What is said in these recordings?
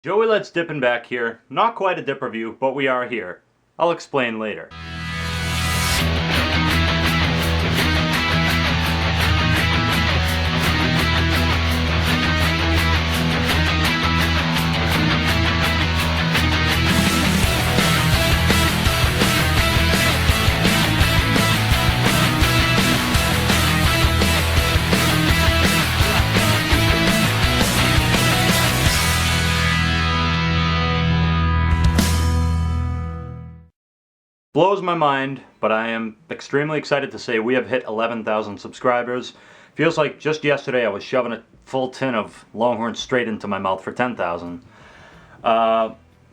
Joey Let's Dippin' back here. Not quite a dip review, but we are here. I'll explain later. Blows my mind, but I am extremely excited to say we have hit 11,000 subscribers. Feels like just yesterday I was shoving a full tin of Longhorn straight into my mouth for 10,000.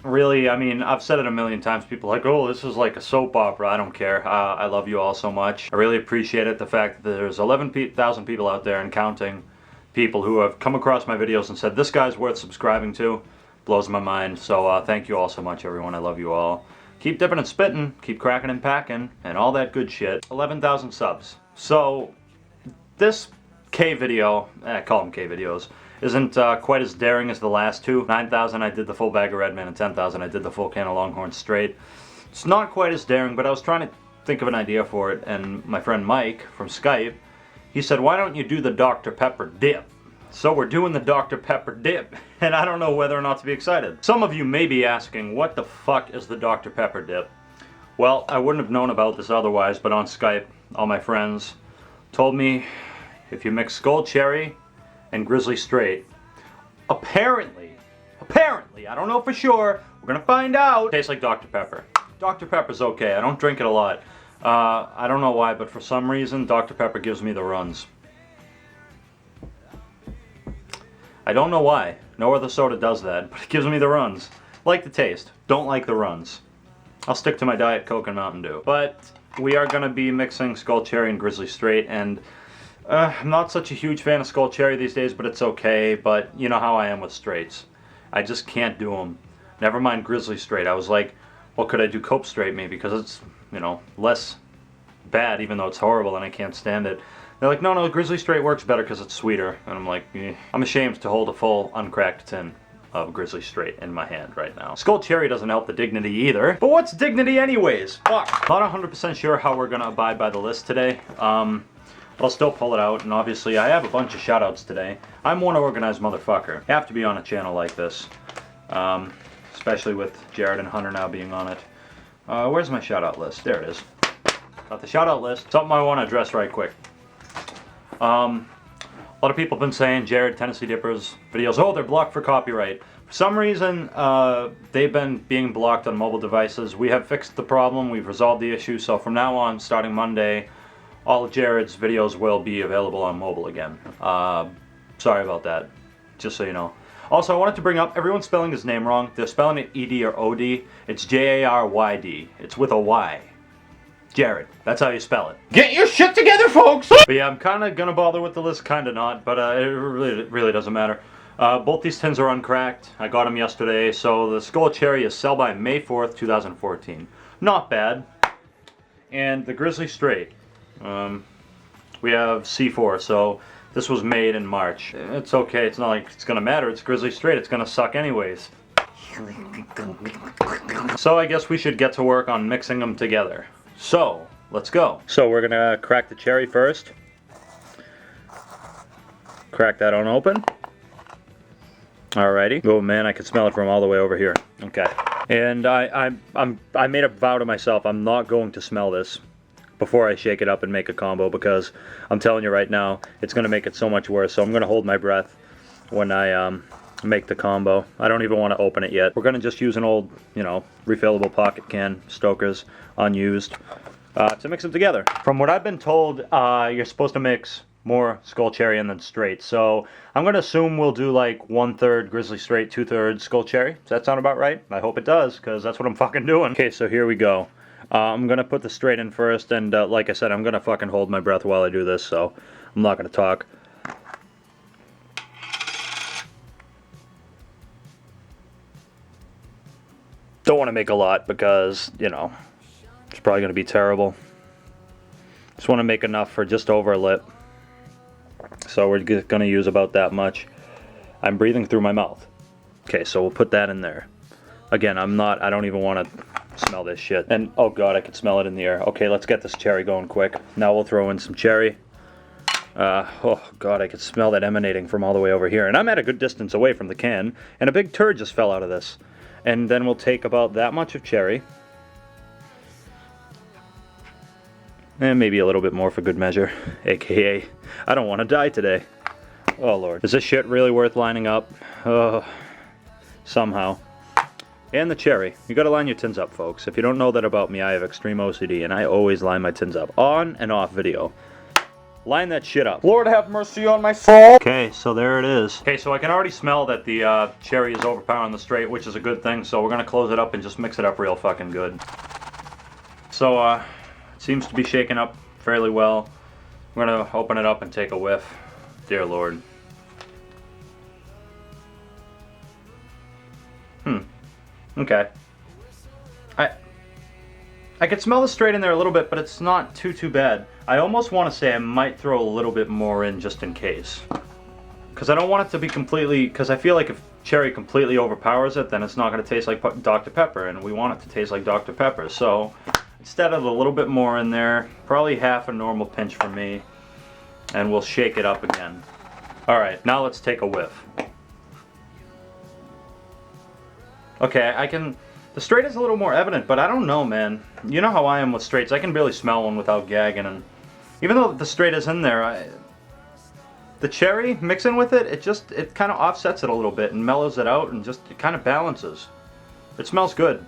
Really, I mean, I've said it a million times. People are like, oh, this is like a soap opera. I don't care. I love you all so much. I really appreciate it. The fact that there's 11,000 people out there and counting, people who have come across my videos and said, this guy's worth subscribing to, blows my mind. So thank you all so much, everyone. I love you all. Keep dipping and spitting, keep cracking and packing, and all that good shit. 11,000 subs. So, this K video, I call them K videos, isn't quite as daring as the last two. 9,000 I did the full bag of Redman, and 10,000 I did the full can of Longhorn straight. It's not quite as daring, but I was trying to think of an idea for it, and my friend Mike from Skype, he said, why don't you do the Dr. Pepper dip? So we're doing the Dr. Pepper dip, and I don't know whether or not to be excited. Some of you may be asking, what the fuck is the Dr. Pepper dip? Well, I wouldn't have known about this otherwise, but on Skype, all my friends told me if you mix Skull Cherry and Grizzly Straight, apparently, I don't know for sure, we're gonna find out, tastes like Dr. Pepper. Dr. Pepper's okay, I don't drink it a lot. I don't know why, but for some reason, Dr. Pepper gives me the runs. I don't know why. No other soda does that, but it gives me the runs. Like the taste. Don't like the runs. I'll stick to my Diet Coke and Mountain Dew. But we are going to be mixing Skull Cherry and Grizzly Straight, and I'm not such a huge fan of Skull Cherry these days, but it's okay. But you know how I am with straights. I just can't do them. Never mind Grizzly Straight. I was like, well, could I do Cope Straight maybe? Because it's, you know, less bad, even though it's horrible and I can't stand it. They're like, no, Grizzly Straight works better because it's sweeter. And I'm like, eh. I'm ashamed to hold a full uncracked tin of Grizzly Straight in my hand right now. Skull Cherry doesn't help the dignity either. But what's dignity anyways? Fuck. Not 100% sure how we're gonna abide by the list today. But I'll still pull it out, and obviously I have a bunch of shoutouts today. I'm one organized motherfucker. I have to be on a channel like this. Especially with Jared and Hunter now being on it. Where's my shoutout list? There it is. Got the shoutout list. Something I want to address right quick. A lot of people have been saying Jared Tennessee Dippers videos, oh, they're blocked for copyright. For some reason, they've been being blocked on mobile devices. We have fixed the problem, we've resolved the issue, so from now on, starting Monday, all of Jared's videos will be available on mobile again. Sorry about that, just so you know. Also, I wanted to bring up, everyone's spelling his name wrong. They're spelling it E-D or O-D. It's J-A-R-Y-D. It's with a Y. Jared. That's how you spell it. Get your shit together, folks! But yeah, I'm kind of going to bother with the list, kind of not, but it really doesn't matter. Both these tins are uncracked. I got them yesterday, so the Skull Cherry is sell by May 4th, 2014. Not bad. And the Grizzly Straight. We have C4, so this was made in March. It's okay, it's not like it's going to matter. It's Grizzly Straight, it's going to suck anyways. So I guess we should get to work on mixing them together. So, let's go. So we're gonna crack the cherry first. Crack that on open. Alrighty. Oh man, I can smell it from all the way over here. Okay. And I made a vow to myself, I'm not going to smell this before I shake it up and make a combo, because I'm telling you right now, it's gonna make it so much worse. So I'm gonna hold my breath when I make the combo. I don't even want to open it yet. We're gonna just use an old, you know, refillable pocket can, Stoker's, unused, to mix them together. From what I've been told, you're supposed to mix more Skull Cherry and then straight. So I'm gonna assume we'll do like 1/3 Grizzly Straight, 2/3 Skull Cherry. Does that sound about right? I hope it does, because that's what I'm fucking doing. Okay, so here we go. I'm gonna put the straight in first, and like I said, I'm gonna fucking hold my breath while I do this, so I'm not gonna talk. Don't want to make a lot because, you know, it's probably going to be terrible. Just want to make enough for just over a lip. So we're going to use about that much. I'm breathing through my mouth. Okay, so we'll put that in there. Again, I don't even want to smell this shit. And, oh god, I can smell it in the air. Okay, let's get this cherry going quick. Now we'll throw in some cherry. Oh god, I could smell that emanating from all the way over here. And I'm at a good distance away from the can, and a big turd just fell out of this. And then we'll take about that much of cherry. And maybe a little bit more for good measure. AKA, I don't want to die today. Oh lord. Is this shit really worth lining up? Oh, somehow. And the cherry. You gotta line your tins up, folks. If you don't know that about me, I have extreme OCD, and I always line my tins up. On and off video. Line that shit up. Lord have mercy on my soul. Okay, so there it is. Okay, so I can already smell that the cherry is overpowering the straight, which is a good thing, so we're gonna close it up and just mix it up real fucking good. So, it seems to be shaken up fairly well. We're gonna open it up and take a whiff. Dear Lord. Okay. I could smell the straight in there a little bit, but it's not too bad. I almost want to say I might throw a little bit more in just in case. Because I don't want it to be completely... Because I feel like if cherry completely overpowers it, then it's not going to taste like Dr. Pepper, and we want it to taste like Dr. Pepper. So, instead of a little bit more in there, probably half a normal pinch for me, and we'll shake it up again. Alright, now let's take a whiff. Okay, the straight is a little more evident, but I don't know, man. You know how I am with straights. I can barely smell one without gagging, and even though the straight is in there, the cherry mixing with it, it kind of offsets it a little bit and mellows it out, and it kind of balances. It smells good.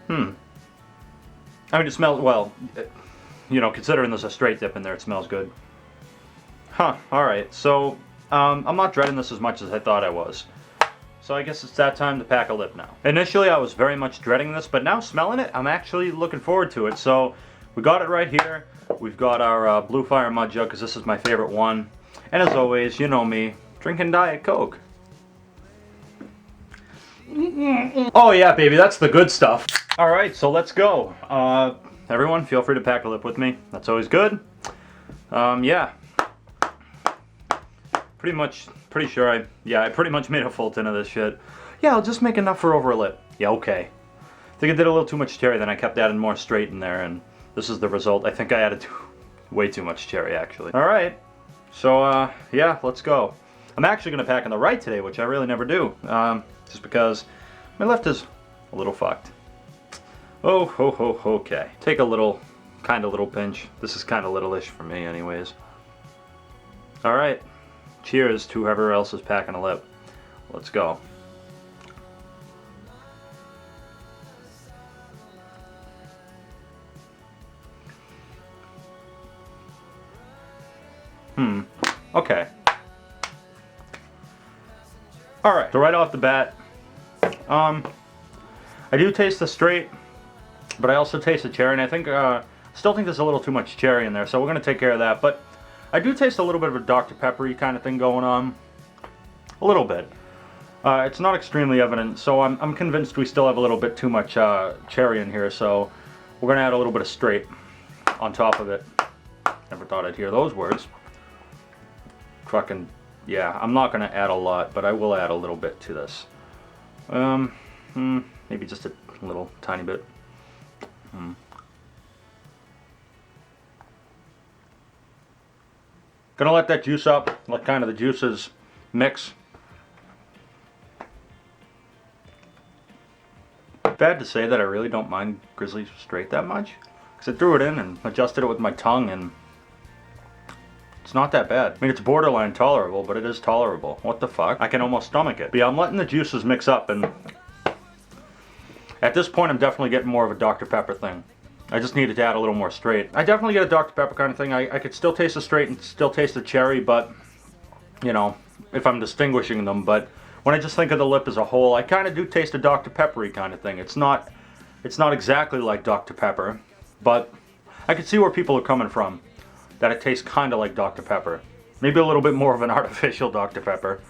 I mean, it smells, well, you know, considering there's a straight dip in there, it smells good. Huh, alright, so, I'm not dreading this as much as I thought I was. So I guess it's that time to pack a lip now. Initially I was very much dreading this, but now smelling it, I'm actually looking forward to it. So we got it right here. We've got our Blue Fire Mud Jug, because this is my favorite one. And as always, you know me, drinking Diet Coke. Oh yeah, baby, that's the good stuff. Alright, so let's go. Everyone, feel free to pack a lip with me. That's always good. Yeah. Pretty sure I pretty much made a full tin of this shit. Yeah, I'll just make enough for over a lip. Yeah, okay. I think I did a little too much cherry, then I kept adding more straight in there, and this is the result. I think I added way too much cherry, actually. Alright, so, yeah, let's go. I'm actually going to pack on the right today, which I really never do, just because my left is a little fucked. Oh, okay. Take a little, little pinch. This is kind of little-ish for me, anyways. Alright. Cheers to whoever else is packing a lip. Let's go. Okay. Alright, so right off the bat, I do taste the straight, but I also taste the cherry, and I think, still think there's a little too much cherry in there, so we're going to take care of that, but I do taste a little bit of a Dr. Pepper-y kind of thing going on. A little bit. It's not extremely evident, so I'm convinced we still have a little bit too much cherry in here, so we're going to add a little bit of straight on top of it. Never thought I'd hear those words. Fucking, yeah, I'm not going to add a lot, but I will add a little bit to this. Maybe just a little tiny bit. Gonna let that juice up, let kind of the juices mix. Bad to say that I really don't mind Grizzly Straight that much, because I threw it in and adjusted it with my tongue, and it's not that bad. I mean, it's borderline tolerable, but it is tolerable. What the fuck? I can almost stomach it. But yeah, I'm letting the juices mix up, and at this point I'm definitely getting more of a Dr. Pepper thing. I just needed to add a little more straight. I definitely get a Dr. Pepper kind of thing. I could still taste the straight and still taste the cherry, but, you know, if I'm distinguishing them. But when I just think of the lip as a whole, I kind of do taste a Dr. Pepper-y kind of thing. It's not exactly like Dr. Pepper, but I can see where people are coming from. That it tastes kind of like Dr. Pepper. Maybe a little bit more of an artificial Dr. Pepper.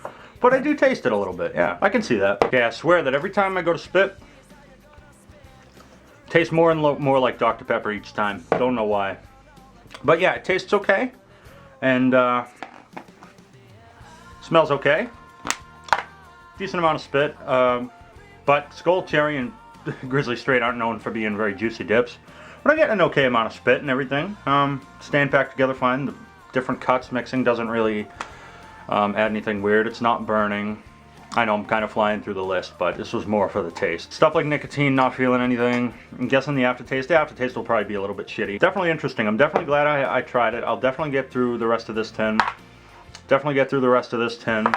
But I do taste it a little bit, yeah. I can see that. Okay, I swear that every time I go to spit, tastes more and more like Dr. Pepper each time. Don't know why. But yeah, it tastes okay. And smells okay. decent amount of spit. But Skull, Cherry, and Grizzly Straight aren't known for being very juicy dips. But I get an okay amount of spit and everything. Staying packed together fine. The different cuts mixing doesn't really add anything weird. It's not burning. I know I'm kind of flying through the list, but this was more for the taste. Stuff like nicotine, not feeling anything. I'm guessing the aftertaste will probably be a little bit shitty. Definitely interesting. I'm definitely glad I tried it. I'll definitely get through the rest of this tin. Definitely get through the rest of this tin.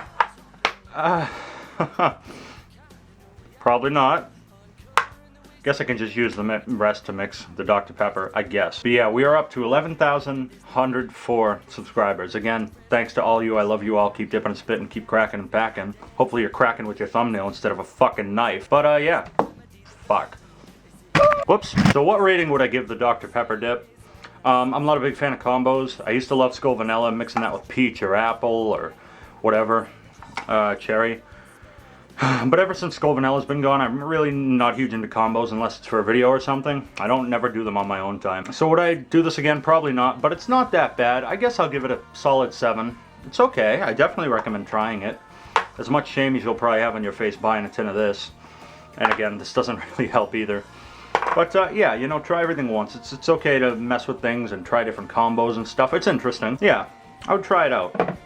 Probably not. Guess I can just use the rest to mix the Dr. Pepper, I guess. But yeah, we are up to 11,104 subscribers. Again, thanks to all you. I love you all. Keep dipping and spitting, keep cracking and packing. Hopefully you're cracking with your thumbnail instead of a fucking knife. But yeah, fuck. Whoops. So what rating would I give the Dr. Pepper dip? I'm not a big fan of combos. I used to love Skull Vanilla, mixing that with peach or apple or whatever, cherry. But ever since Skull Vanilla's been gone, I'm really not huge into combos unless it's for a video or something. I don't never do them on my own time. So would I do this again? Probably not, but it's not that bad. I guess I'll give it a solid 7. It's okay. I definitely recommend trying it. As much shame as you'll probably have on your face buying a tin of this. And again, this doesn't really help either. But yeah, you know, try everything once. It's okay to mess with things and try different combos and stuff. It's interesting. Yeah, I would try it out.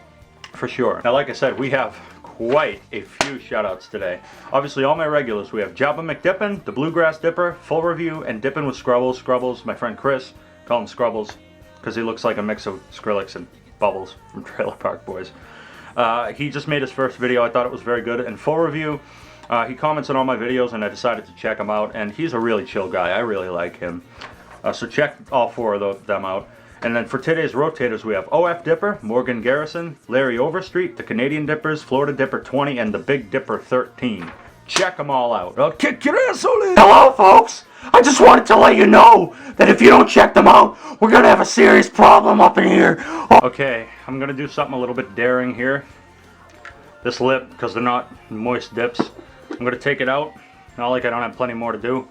For sure. Now, like I said, we have quite a few shoutouts today. Obviously, all my regulars. We have Jabba McDippin, the Bluegrass Dipper, Full Review, and Dippin' with Scrubbles. Scrubbles, my friend Chris, call him Scrubbles, because he looks like a mix of Skrillex and Bubbles from Trailer Park Boys. He just made his first video. I thought it was very good. And Full Review, he comments on all my videos, and I decided to check him out. And he's a really chill guy. I really like him. So check all 4 of them out. And then for today's rotators, we have OF Dipper, Morgan Garrison, Larry Overstreet, the Canadian Dippers, Florida Dipper 20, and the Big Dipper 13. Check them all out. I'll kick your asshole in. Hello, folks. I just wanted to let you know that if you don't check them out, we're going to have a serious problem up in here. Okay, I'm going to do something a little bit daring here. This lip, because they're not moist dips, I'm going to take it out. Not like I don't have plenty more to do.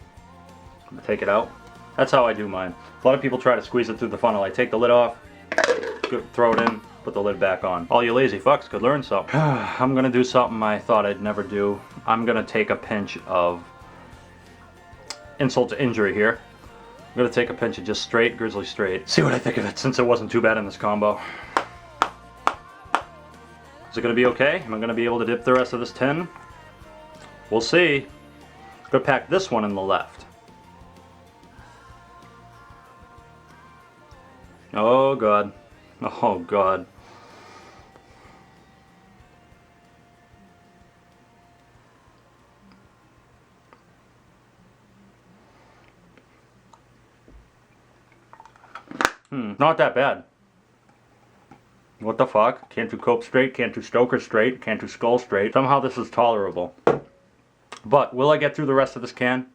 I'm going to take it out. That's how I do mine. A lot of people try to squeeze it through the funnel. I take the lid off, throw it in, put the lid back on. All you lazy fucks could learn something. I'm gonna do something I thought I'd never do. I'm gonna take a pinch of insult to injury here. I'm gonna take a pinch of just straight Grizzly Straight. See what I think of it, since it wasn't too bad in this combo. Is it gonna be okay? Am I gonna be able to dip the rest of this tin? We'll see. I'm gonna pack this one in the left. Oh god. Oh god. Not that bad. What the fuck? Can't do Cope straight, can't do Stoker straight, can't do Skull straight. Somehow this is tolerable. But will I get through the rest of this can?